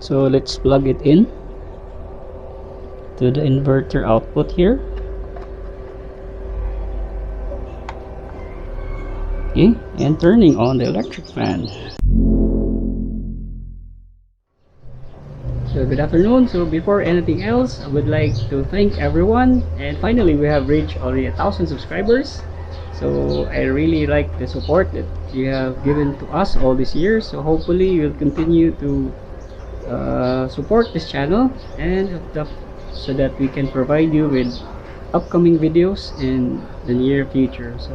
So let's plug it in to the inverter output here. Okay, and turning on the electric fan. So good afternoon. So before anything else, I would like to thank everyone, and finally we have reached already 1,000 subscribers. So I really like the support that you have given to us all these years. So hopefully you'll continue to support this channel, and so that we can provide you with upcoming videos in the near future. So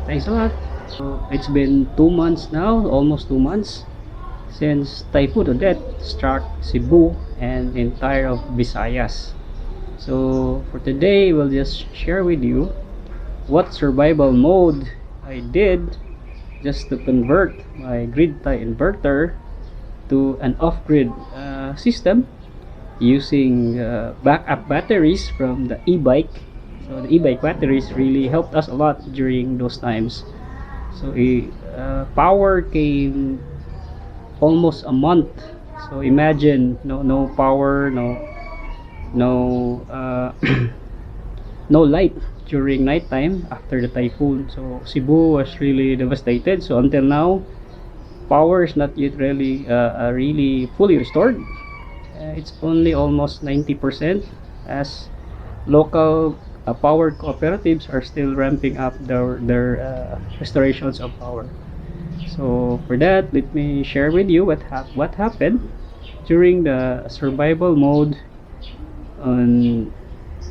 thanks a lot. So it's been 2 months now, almost 2 months, since Typhoon Odette struck Cebu and the entire of Visayas. So for today, we'll just share with you what survival mode I did just to convert my grid tie inverter to an off-grid system using backup batteries from the e-bike. So the e-bike batteries really helped us a lot during those times. So power came almost a month. So imagine no power, no no light during nighttime after the typhoon. So Cebu was really devastated. So until now, power is not yet really fully restored. It's only almost 90%, as local power cooperatives are still ramping up their restorations of power. So for that, let me share with you what happened during the survival mode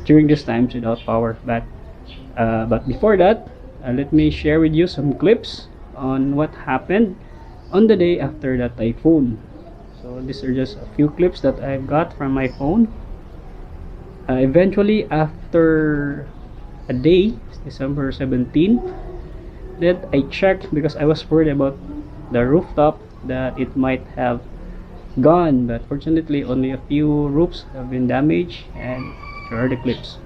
during these times without power. But before that, let me share with you some clips on what happened on the day after the typhoon. So these are just a few clips that I got from my phone. Eventually, after a day, December 17, that I checked because I was worried about the rooftop that it might have gone, but fortunately only a few roofs have been damaged, and here are the clips.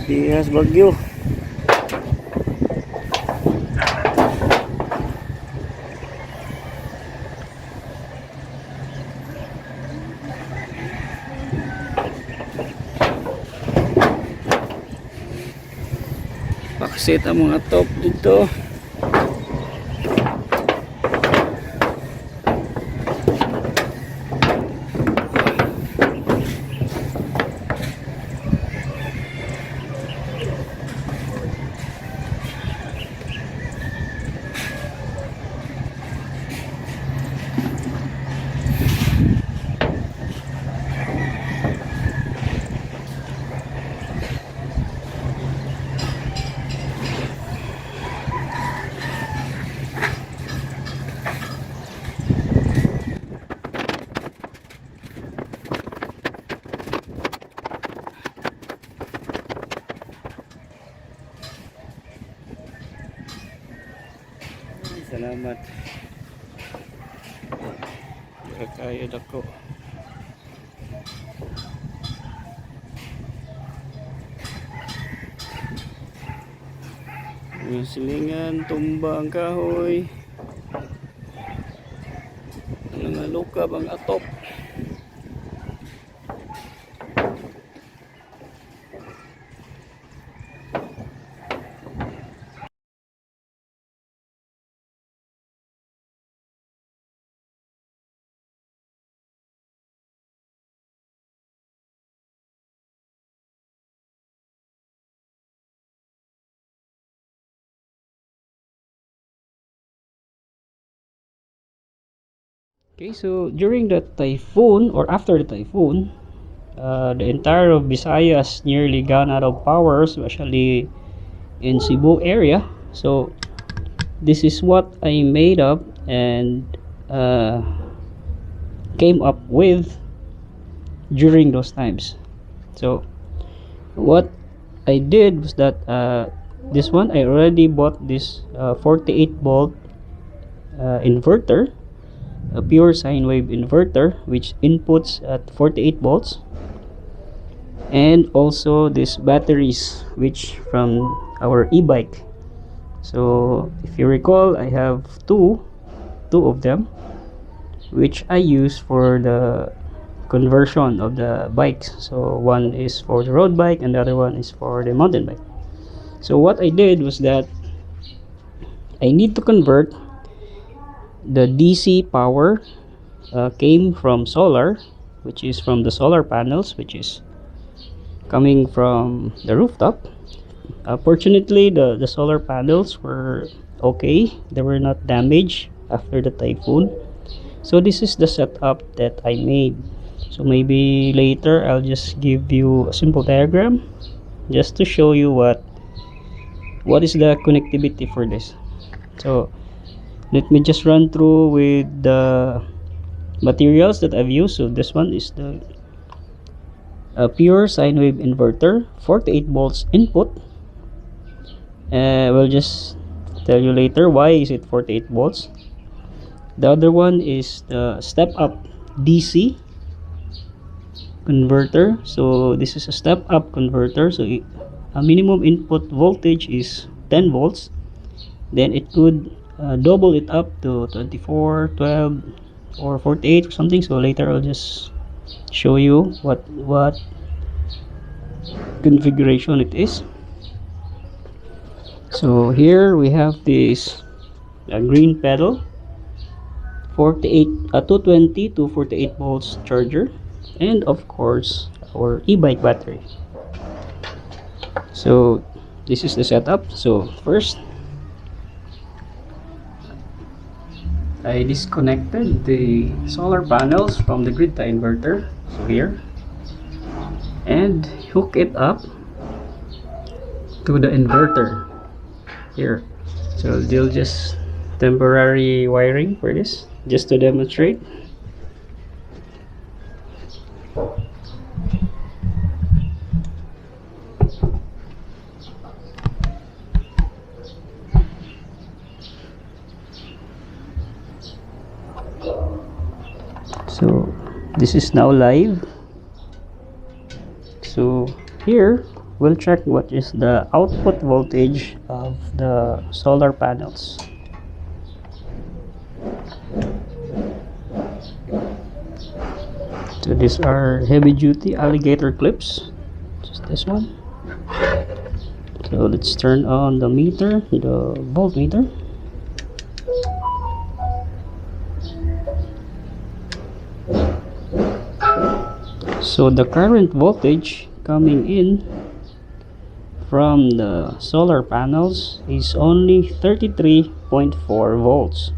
Ibihas bagyo. Paksit ang mga top dito. Salamat. Kaya dako. Yung silingan, tumba ang kahoy. Nangalukab ang atop. Okay, so during the typhoon or after the typhoon, the entire of Visayas nearly gone out of power, especially in Cebu area. So this is what I made up and came up with during those times. So what I did was that this one I already bought this 48 volt inverter a pure sine wave inverter which inputs at 48 volts, and also these batteries which from our e-bike. So if you recall, I have two of them which I use for the conversion of the bikes. So one is for the road bike and the other one is for the mountain bike. So what I did was that I need to convert the DC power came from solar, which is from the solar panels, which is coming from the rooftop. Fortunately, the solar panels were okay, they were not damaged after the typhoon. So this is the setup that I made. So maybe later I'll just give you a simple diagram just to show you what is the connectivity for this. So let me just run through with the materials that I've used. So this one is the pure sine wave inverter, 48 volts input. We'll just tell you later why is it 48 volts. The other one is the step up DC converter. So this is a step up converter, so a minimum input voltage is 10 volts, then it could double it up to 24, 12 or 48 or something. So later I'll just show you what configuration it is. So here we have this green pedal, 220 to 48 volts charger, and of course our e-bike battery. So this is the setup. So first I disconnected the solar panels from the grid tie inverter, so here, and hook it up to the inverter here. So they'll just temporary wiring for this just to demonstrate. So this is now live. So here we'll check what is the output voltage of the solar panels. So these are heavy duty alligator clips, just this one. So let's turn on the meter, the voltmeter. So the current voltage coming in from the solar panels is only 33.4 volts,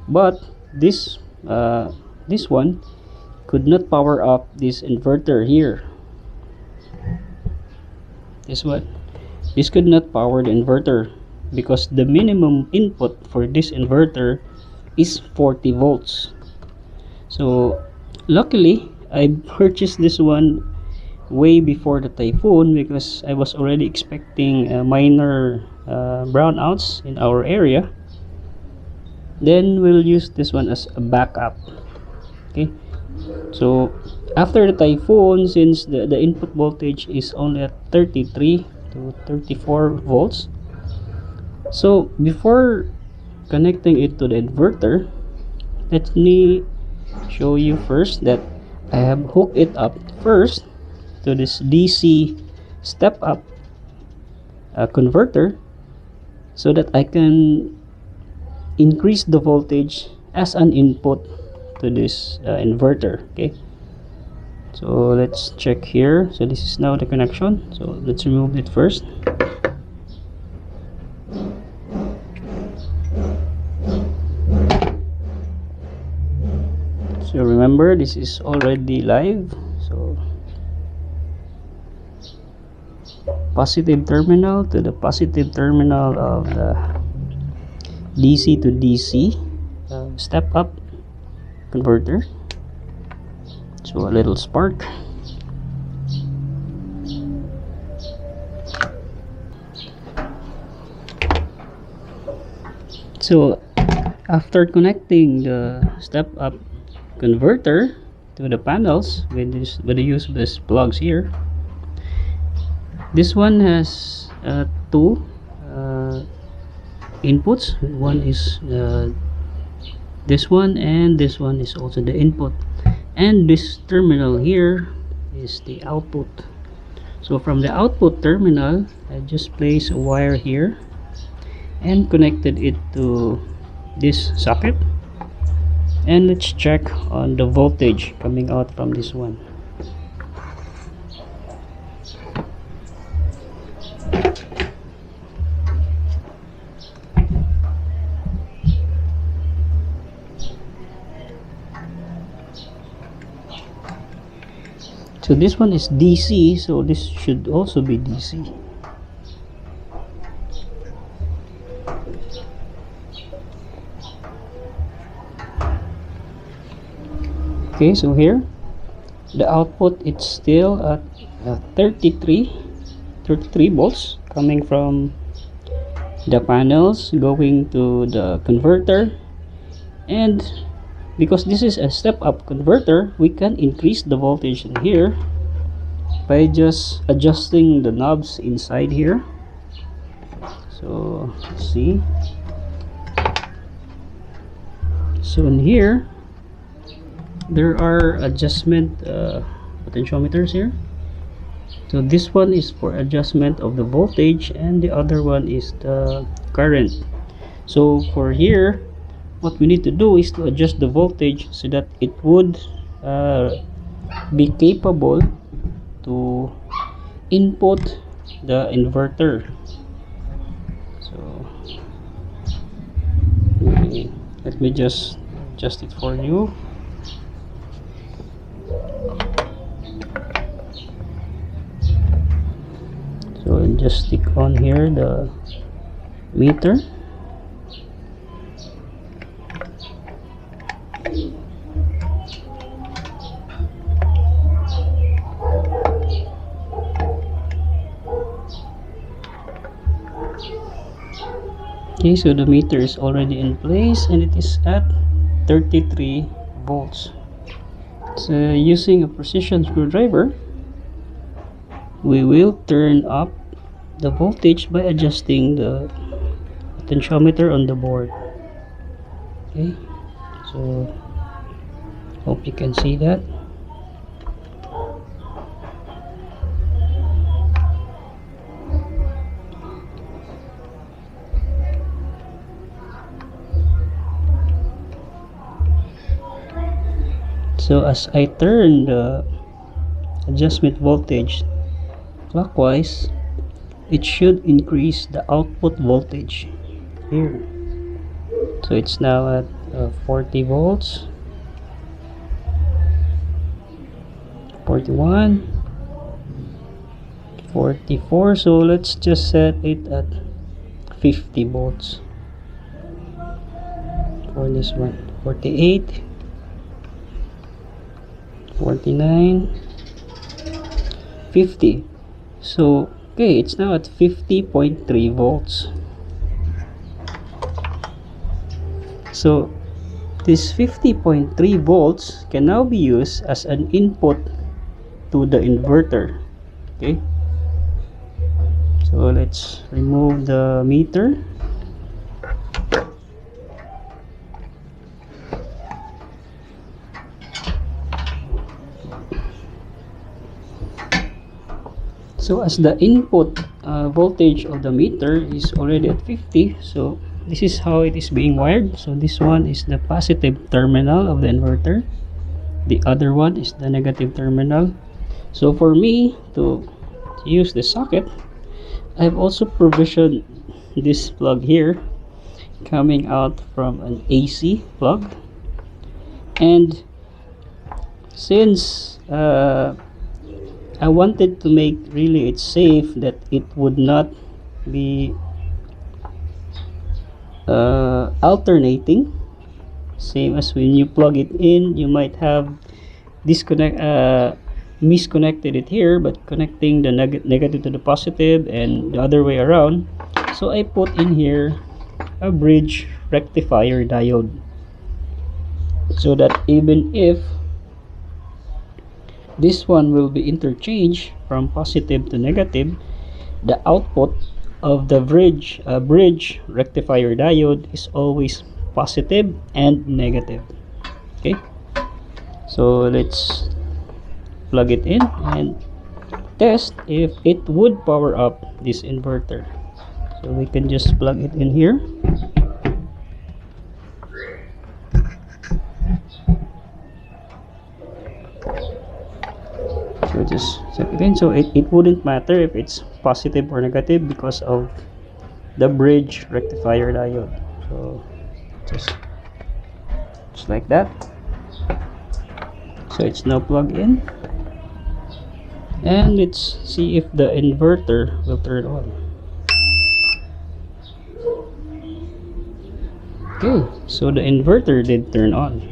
but this one could not power up this inverter here. This could not power the inverter because the minimum input for this inverter is 40 volts. So luckily I purchased this one way before the typhoon because I was already expecting minor brownouts in our area. Then we'll use this one as a backup. Okay, so after the typhoon, since the input voltage is only at 33 to 34 volts, so before connecting it to the inverter, let me show you first that I have hooked it up first to this DC step up converter so that I can increase the voltage as an input to this inverter. Okay, so let's check here. So this is now the connection, so let's remove it first. So remember, this is already live. So positive terminal to the positive terminal of the DC to DC step up converter. So a little spark. So After connecting the step up converter to the panels with the use of these plugs here, this one has two inputs. One is this one, and this one is also the input, and this terminal here is the output. So from the output terminal, I just placed a wire here and connected it to this socket, and let's check on the voltage coming out from this one. So this one is DC, so this should also be DC. Okay, so here the output, it's still at 33 volts coming from the panels going to the converter. And because this is a step up converter, we can increase the voltage in here by just adjusting the knobs inside here. So let's see. So in here there are adjustment potentiometers here. So this one is for adjustment of the voltage, and the other one is the current. So for here, what we need to do is to adjust the voltage so that it would be capable to input the inverter. So let me just adjust it for you. So I'll just stick on here the meter. Okay, so the meter is already in place and it is at 33 volts. So using a precision screwdriver, we will turn up the voltage by adjusting the potentiometer on the board. Okay, so hope you can see that. So as I turn the adjustment voltage clockwise, it should increase the output voltage here. So it's now at 40 volts, 41, 44. So let's just set it at 50 volts for this one. 48, 49, 50. So okay, it's now at 50.3 volts. So this 50.3 volts can now be used as an input to the inverter. Okay, so let's remove the meter. So as the input voltage of the meter is already at 50, so this is how it is being wired. So this one is the positive terminal of the inverter, the other one is the negative terminal. So for me to use the socket, I've also provisioned this plug here coming out from an AC plug. And since I wanted to make really it safe, that it would not be alternating, same as when you plug it in, you might have misconnected it here, but connecting the negative to the positive and the other way around. So I put in here a bridge rectifier diode, so that even if this one will be interchanged from positive to negative, the output of the bridge rectifier diode is always positive and negative. Okay, so let's plug it in and test if it would power up this inverter. So we can just plug it in here. So just set it in. So it wouldn't matter if it's positive or negative because of the bridge rectifier diode. So just like that. So it's now plugged in, and let's see if the inverter will turn on. Okay, so the inverter did turn on.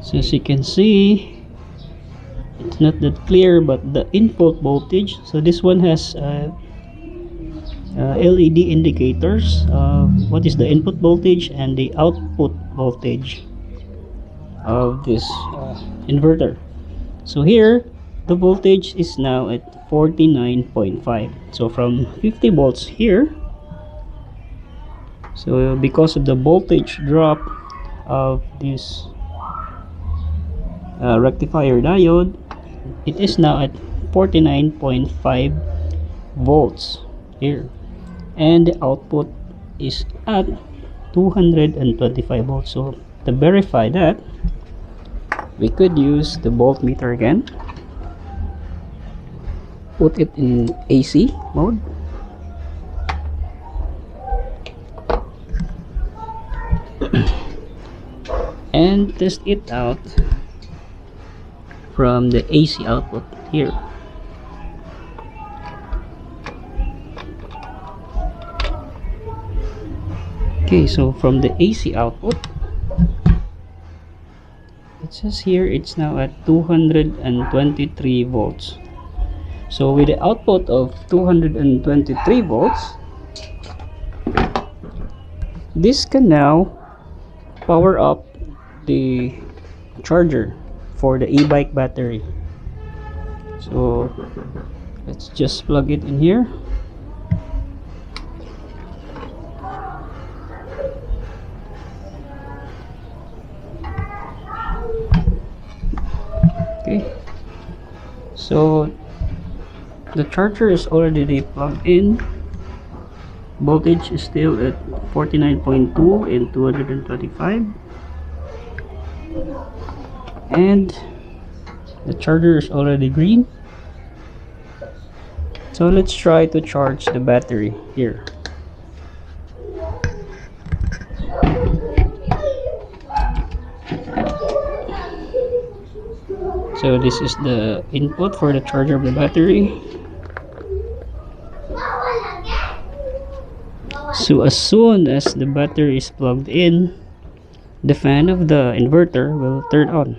So as you can see, it's not that clear, but the input voltage, so this one has LED indicators of what is the input voltage and the output voltage of this inverter. So here the voltage is now at 49.5. so from 50 volts here, so because of the voltage drop of this rectifier diode, it is now at 49.5 volts here, and the output is at 225 volts. So to verify that, we could use the voltmeter again, put it in AC mode, and test it out from the AC output here. Okay, so from the AC output, it says here it's now at 223 volts. So with the output of 223 volts, this can now power up the charger for the e-bike battery. So let's just plug it in here. Okay, so the charger is already plugged in. Voltage is still at 49.2 and 225, and the charger is already green. So let's try to charge the battery here. So this is the input for the charger of the battery. So as soon as the battery is plugged in, the fan of the inverter will turn on.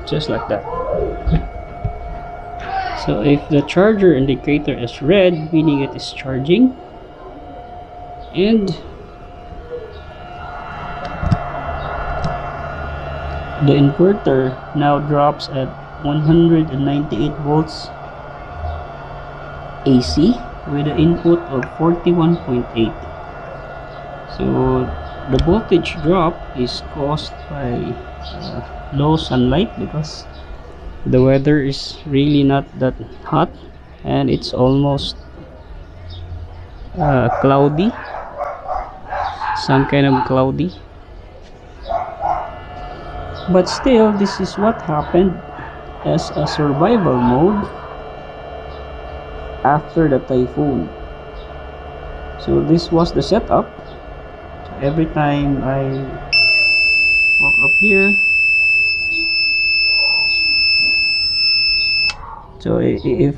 Just like that. So if the charger indicator is red, meaning it is charging, and the inverter now drops at 198 volts AC with an input of 41.8. So the voltage drop is caused by low sunlight because the weather is really not that hot, and it's almost cloudy, some kind of cloudy. But still, this is what happened as a survival mode after the typhoon. So this was the setup. So every time I walk up here, so if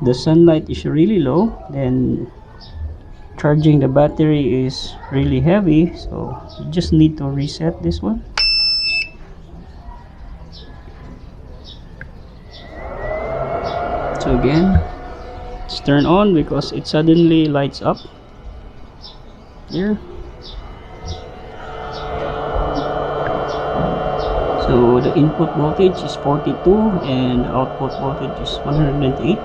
the sunlight is really low, then charging the battery is really heavy, so you just need to reset this one. So again, It's turned on because it suddenly lights up here. So the input voltage is 42 and output voltage is 108.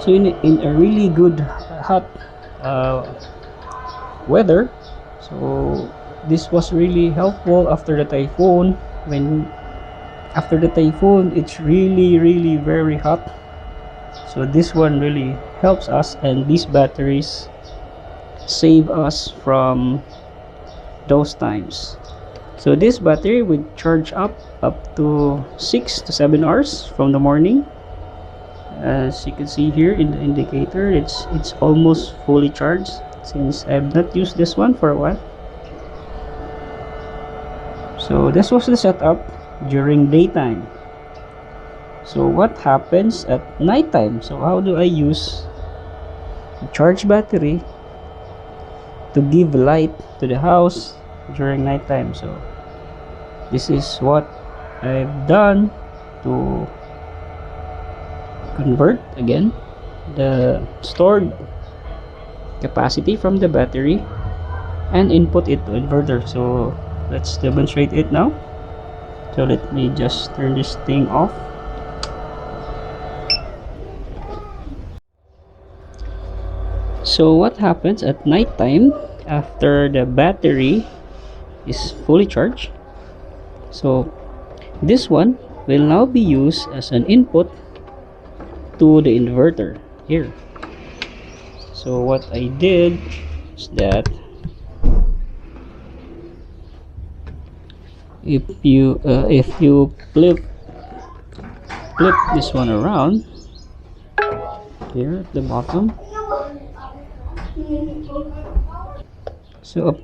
So in a really good hot weather, so this was really helpful after the typhoon. When after the typhoon, it's really very hot, so this one really helps us, and these batteries save us from those times. So this battery would charge up to 6 to 7 hours from the morning. As you can see here in the indicator, it's almost fully charged since I've not used this one for a while. So this was the setup during daytime. So what happens at nighttime? So how do I use the charged battery to give light to the house during nighttime? So this is what I've done to convert again the stored capacity from the battery and input it to inverter. So let's demonstrate it now. So let me just turn this thing off. So what happens at nighttime after the battery is fully charged? So this one will now be used as an input to the inverter here. So what I did is that if you flip this one around here at the bottom, so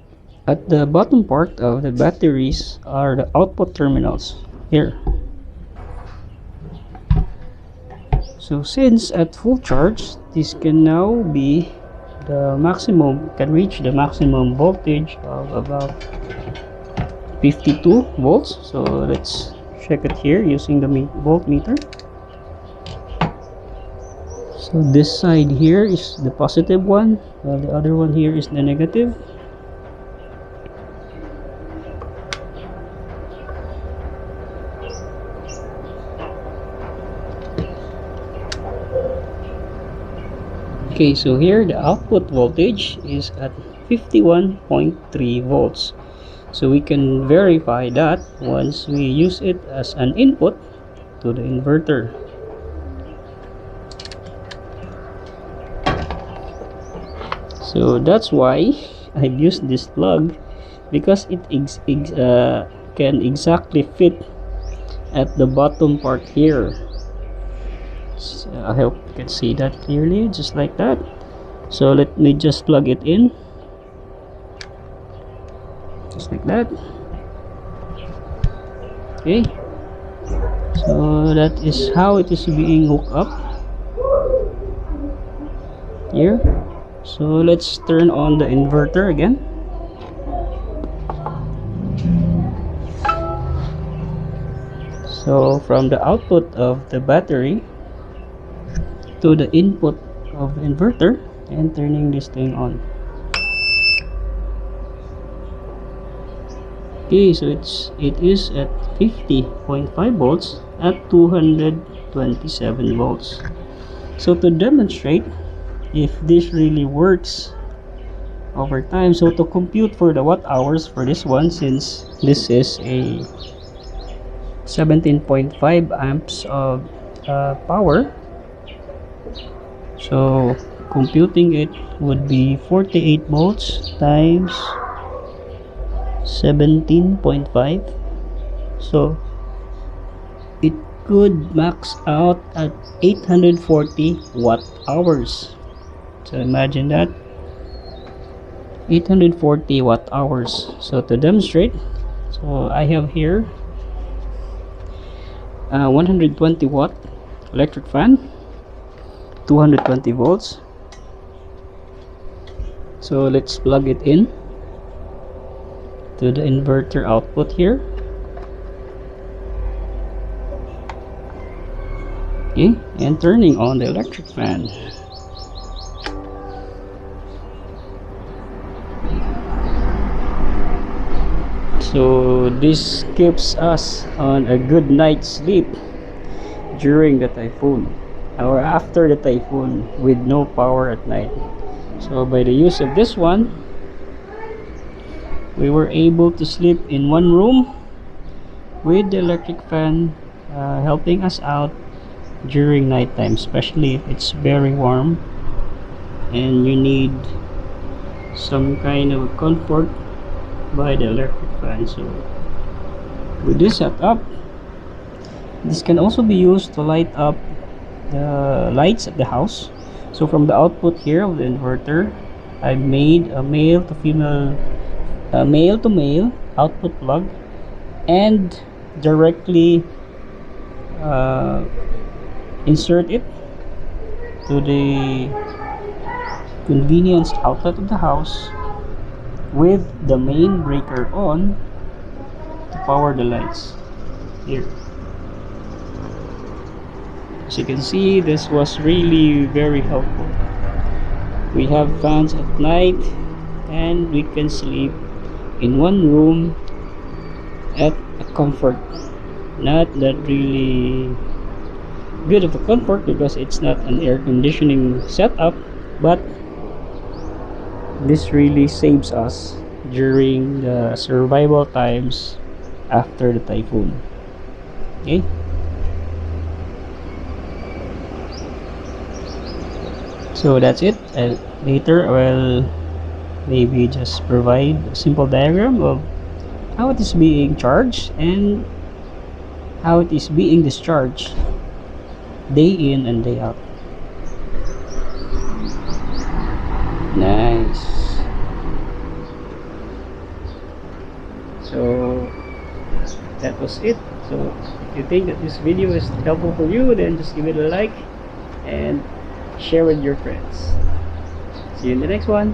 at the bottom part of the batteries are the output terminals here. So since at full charge, this can now be the maximum, can reach the maximum voltage of about 52 volts. So let's check it here using the voltmeter. So this side here is the positive one, while the other one here is the negative. Okay, so here the output voltage is at 51.3 volts. So we can verify that once we use it as an input to the inverter. So that's why I've used this plug, because it can exactly fit at the bottom part here. So I hope you can see that clearly, just like that. So let me just plug it in, just like that. Okay, so that is how it is being hooked up here. So let's turn on the inverter again. So from the output of the battery to the input of the inverter, and turning this thing on. Okay, so it is at 50.5 volts at 227 volts. So to demonstrate if this really works over time, so to compute for the watt hours for this one, since this is a 17.5 amps of power, so computing it would be 48 volts times 17.5. So it could max out at 840 watt hours. So imagine that, 840 watt hours. So to demonstrate, so I have here 120 watt electric fan, 220 volts. So let's plug it in to the inverter output here. Okay, and turning on the electric fan. So this keeps us on a good night's sleep during the typhoon or after the typhoon with no power at night. So by the use of this one, we were able to sleep in one room with the electric fan helping us out during nighttime, especially if it's very warm and you need some kind of comfort by the electric fan. So with this setup, this can also be used to light up the lights at the house. So from the output here of the inverter, I made a male to female, male to male output plug, and directly insert it to the convenience outlet of the house with the main breaker on to power the lights here. As you can see, this was really very helpful. We have fans at night and we can sleep in one room at a comfort. Not that really good of a comfort because it's not an air conditioning setup, but this really saves us during the survival times after the typhoon. Okay, so that's it. Later I will maybe just provide a simple diagram of how it is being charged and how it is being discharged day in and day out. Nice. So that was it. So if you think that this video is helpful for you, then just give it a like and share with your friends. See you in the next one.